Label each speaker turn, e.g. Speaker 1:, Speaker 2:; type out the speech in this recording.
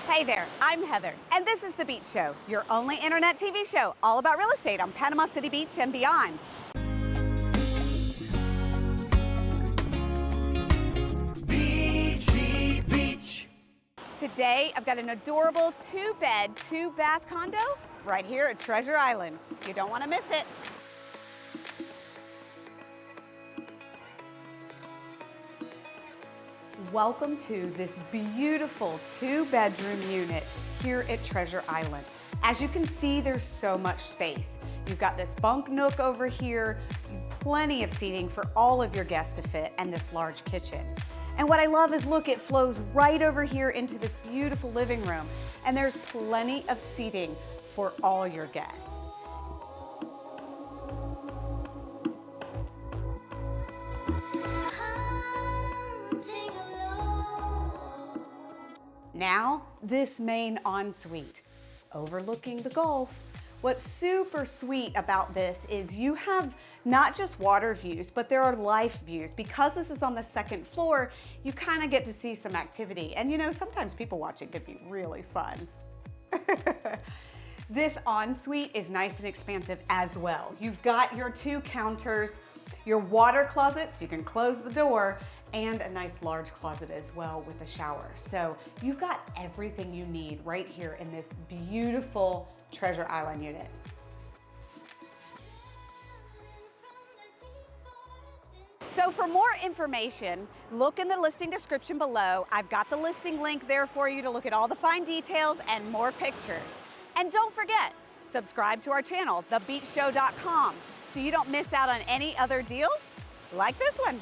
Speaker 1: Hey there, I'm Heather, and this is The Beach Show, your only internet TV show all about real estate on Panama City Beach and beyond.
Speaker 2: Beachy Beach.
Speaker 1: Today, I've got an adorable 2-bed, 2-bath condo right here at Treasure Island. You don't want to miss it. Welcome to this beautiful 2-bedroom unit here at Treasure Island. As you can see, there's so much space. You've got this bunk nook over here, plenty of seating for all of your guests to fit, and this large kitchen. And what I love is, look, it flows right over here into this beautiful living room, and there's plenty of seating for all your guests. Now, this main ensuite overlooking the Gulf. What's super sweet about this is you have not just water views, but there are life views. Because this is on the second floor, you kind of get to see some activity. And you know, sometimes people watching can be really fun. This ensuite is nice and expansive as well. You've got your 2 counters, your water closets, you can close the door, and a nice large closet as well with a shower. So you've got everything you need right here in this beautiful Treasure Island unit. So for more information, look in the listing description below. I've got the listing link there for you to look at all the fine details and more pictures. And don't forget, subscribe to our channel, thebeachshow.com, so you don't miss out on any other deals like this one.